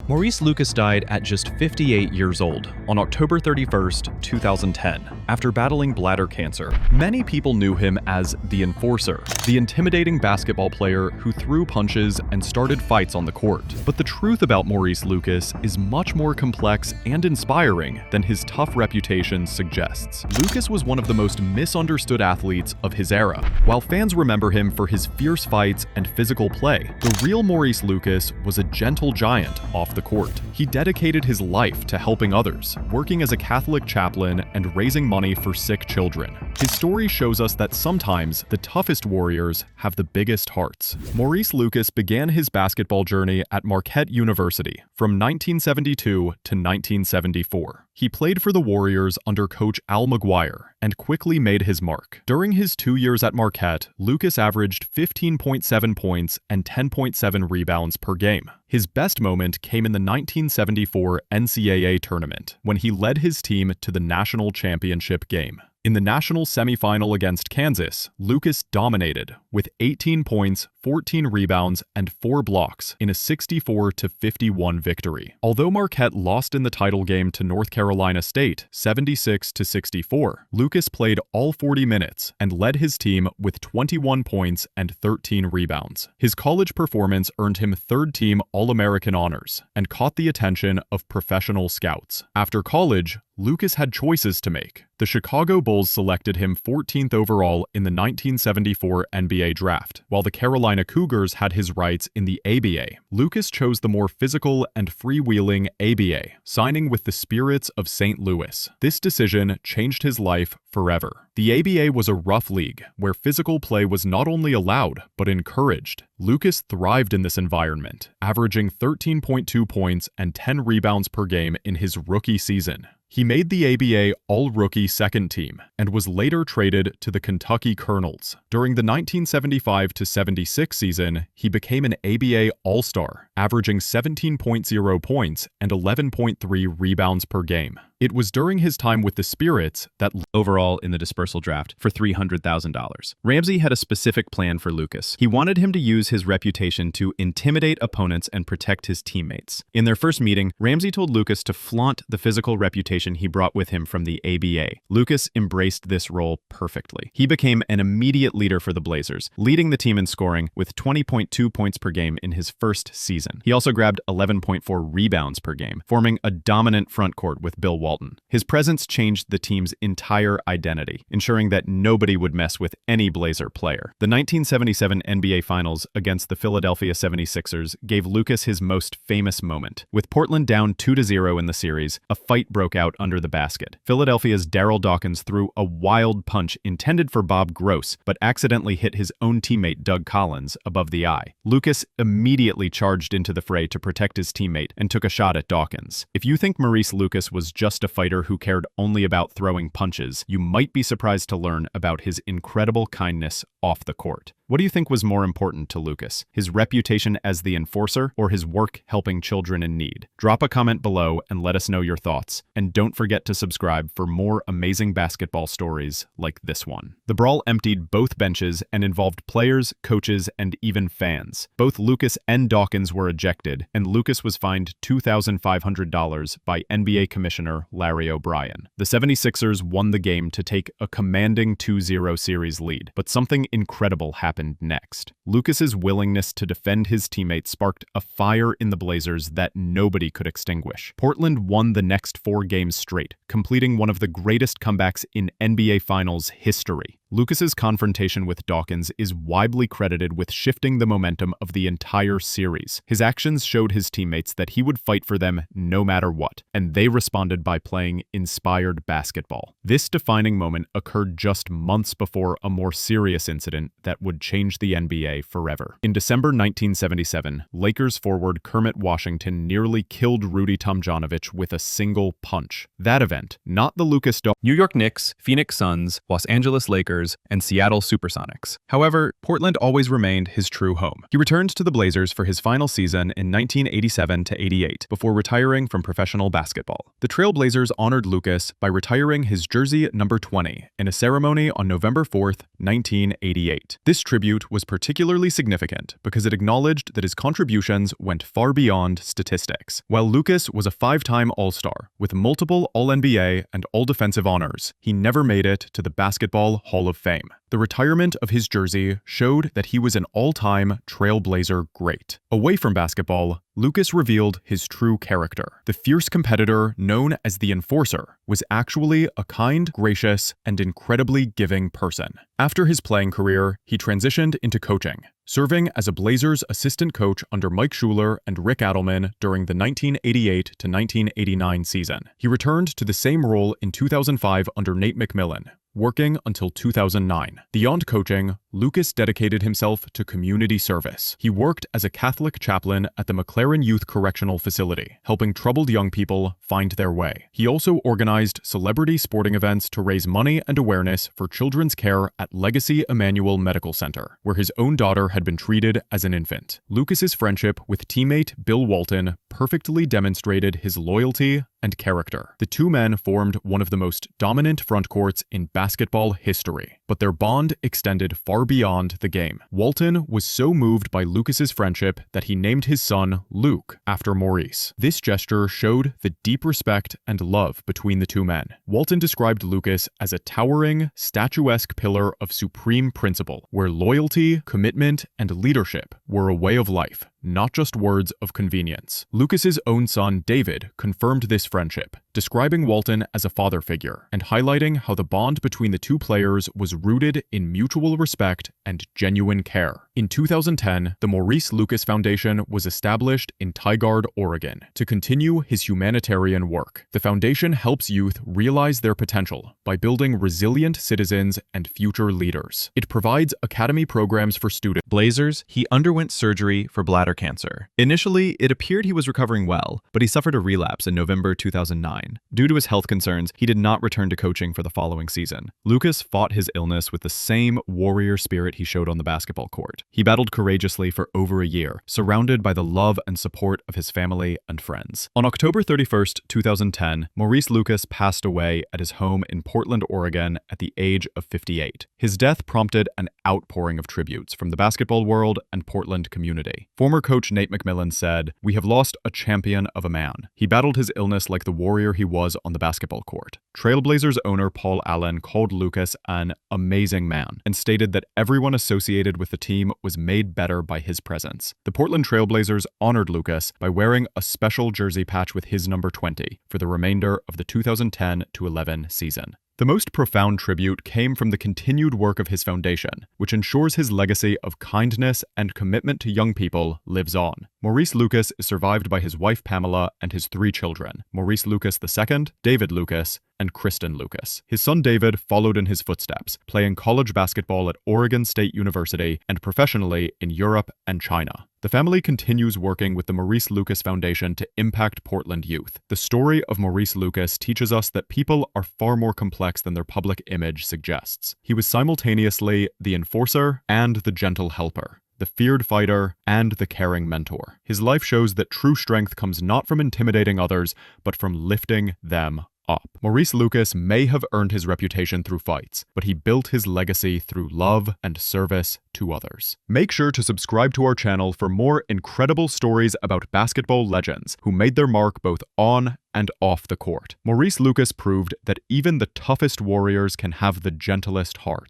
Maurice Lucas died at just 58 years old on October 31st, 2010, after battling bladder cancer. Many people knew him as the Enforcer, the intimidating basketball player who threw punches and started fights on the court. But the truth about Maurice Lucas is much more complex and inspiring than his tough reputation suggests. Lucas was one of the most misunderstood athletes of his era. While fans remember him for his fierce fights and physical play, the real Maurice Lucas was a gentle giant off the court. He dedicated his life to helping others, working as a Catholic chaplain and raising money for sick children. His story shows us that sometimes the toughest warriors have the biggest hearts. Maurice Lucas began his basketball journey at Marquette University from 1972 to 1974. He played for the Warriors under coach Al McGuire and quickly made his mark. During his 2 years at Marquette, Lucas averaged 15.7 points and 10.7 rebounds per game. His best moment came in the 1974 NCAA tournament, when he led his team to the national championship game. In the national semifinal against Kansas, Lucas dominated with 18 points, 14 rebounds, and 4 blocks in a 64-51 victory. Although Marquette lost in the title game to North Carolina State 76-64, Lucas played all 40 minutes and led his team with 21 points and 13 rebounds. His college performance earned him third-team All-American honors and caught the attention of professional scouts. After college, Lucas had choices to make. The Chicago Bulls selected him 14th overall in the 1974 NBA draft, while the Carolina Cougars had his rights in the ABA. Lucas chose the more physical and freewheeling ABA, signing with the Spirits of St. Louis. This decision changed his life forever. The ABA was a rough league, where physical play was not only allowed, but encouraged. Lucas thrived in this environment, averaging 13.2 points and 10 rebounds per game in his rookie season. He made the ABA All-Rookie second team and was later traded to the Kentucky Colonels. During the 1975-76 season, he became an ABA All-Star, averaging 17.0 points and 11.3 rebounds per game. It was during his time with the Spirits that overall in the dispersal draft for $300,000. Ramsey had a specific plan for Lucas. He wanted him to use his reputation to intimidate opponents and protect his teammates. In their first meeting, Ramsey told Lucas to flaunt the physical reputation he brought with him from the ABA. Lucas embraced this role perfectly. He became an immediate leader for the Blazers, leading the team in scoring with 20.2 points per game in his first season. He also grabbed 11.4 rebounds per game, forming a dominant front court with Bill Walton. His presence changed the team's entire identity, ensuring that nobody would mess with any Blazer player. The 1977 NBA Finals against the Philadelphia 76ers gave Lucas his most famous moment. With Portland down 2-0 in the series, a fight broke out under the basket. Philadelphia's Darryl Dawkins threw a wild punch intended for Bob Gross, but accidentally hit his own teammate Doug Collins above the eye. Lucas immediately charged into the fray to protect his teammate and took a shot at Dawkins. If you think Maurice Lucas was just a fighter who cared only about throwing punches, you might be surprised to learn about his incredible kindness off the court. What do you think was more important to Lucas, his reputation as the Enforcer or his work helping children in need? Drop a comment below and let us know your thoughts. And don't forget to subscribe for more amazing basketball stories like this one. The brawl emptied both benches and involved players, coaches, and even fans. Both Lucas and Dawkins were ejected, and Lucas was fined $2,500 by NBA Commissioner Larry O'Brien. The 76ers won the game to take a commanding 2-0 series lead, but something incredible happened next. Lucas's willingness to defend his teammates sparked a fire in the Blazers that nobody could extinguish. Portland won the next 4 games straight, completing one of the greatest comebacks in NBA Finals history. Lucas's confrontation with Dawkins is widely credited with shifting the momentum of the entire series. His actions showed his teammates that he would fight for them no matter what, and they responded by playing inspired basketball. This defining moment occurred just months before a more serious incident that would change the NBA forever. In December 1977, Lakers forward Kermit Washington nearly killed Rudy Tomjanovich with a single punch. That event, not the Lucas New York Knicks, Phoenix Suns, Los Angeles Lakers, Lakers and Seattle Supersonics. However, Portland always remained his true home. He returned to the Blazers for his final season in 1987-88 before retiring from professional basketball. The Trail Blazers honored Lucas by retiring his jersey number 20 in a ceremony on November 4th, 1988. This tribute was particularly significant because it acknowledged that his contributions went far beyond statistics. While Lucas was a 5-time All-Star with multiple All-NBA and All-Defensive honors, he never made it to the Basketball Hall of Fame. The retirement of his jersey showed that he was an all-time Trailblazer great. Away from basketball, Lucas revealed his true character. The fierce competitor known as the Enforcer was actually a kind, gracious, and incredibly giving person. After his playing career, he transitioned into coaching, serving as a Blazers assistant coach under Mike Schuler and Rick Adelman during the 1988 to 1989 season. He returned to the same role in 2005 under Nate McMillan, working until 2009. Beyond coaching, Lucas dedicated himself to community service. He worked as a Catholic chaplain at the McLaren Youth Correctional Facility, helping troubled young people find their way. He also organized celebrity sporting events to raise money and awareness for children's care at Legacy Emmanuel Medical Center, where his own daughter had been treated as an infant. Lucas's friendship with teammate Bill Walton perfectly demonstrated his loyalty and character. The two men formed one of the most dominant frontcourts in basketball history, but their bond extended far beyond the game. Walton was so moved by Lucas's friendship that he named his son Luke after Maurice. This gesture showed the deep respect and love between the two men. Walton described Lucas as a towering, statuesque pillar of supreme principle, where loyalty, commitment, and leadership were a way of life, not just words of convenience. Lucas's own son, David, confirmed this friendship, describing Walton as a father figure and highlighting how the bond between the two players was rooted in mutual respect and genuine care. In 2010, the Maurice Lucas Foundation was established in Tigard, Oregon, to continue his humanitarian work. The foundation helps youth realize their potential by building resilient citizens and future leaders. It provides academy programs for students. Blazers, he underwent surgery for bladder cancer. Initially, it appeared he was recovering well, but he suffered a relapse in November 2009. Due to his health concerns, he did not return to coaching for the following season. Lucas fought his illness with the same warrior spirit he showed on the basketball court. He battled courageously for over a year, surrounded by the love and support of his family and friends. On October 31st, 2010, Maurice Lucas passed away at his home in Portland, Oregon at the age of 58. His death prompted an outpouring of tributes from the basketball world and Portland community. Former coach Nate McMillan said, "We have lost a champion of a man. He battled his illness like the warrior he was on the basketball court." Trailblazers owner Paul Allen called Lucas an amazing man and stated that everyone associated with the team was made better by his presence. The Portland Trailblazers honored Lucas by wearing a special jersey patch with his number 20 for the remainder of the 2010-11 season. The most profound tribute came from the continued work of his foundation, which ensures his legacy of kindness and commitment to young people lives on. Maurice Lucas is survived by his wife Pamela and his 3 children, Maurice Lucas II, David Lucas, and Kristen Lucas. His son David followed in his footsteps, playing college basketball at Oregon State University and professionally in Europe and China. The family continues working with the Maurice Lucas Foundation to impact Portland youth. The story of Maurice Lucas teaches us that people are far more complex than their public image suggests. He was simultaneously the enforcer and the gentle helper, the feared fighter, and the caring mentor. His life shows that true strength comes not from intimidating others, but from lifting them up. Maurice Lucas may have earned his reputation through fights, but he built his legacy through love and service to others. Make sure to subscribe to our channel for more incredible stories about basketball legends who made their mark both on and off the court. Maurice Lucas proved that even the toughest warriors can have the gentlest heart.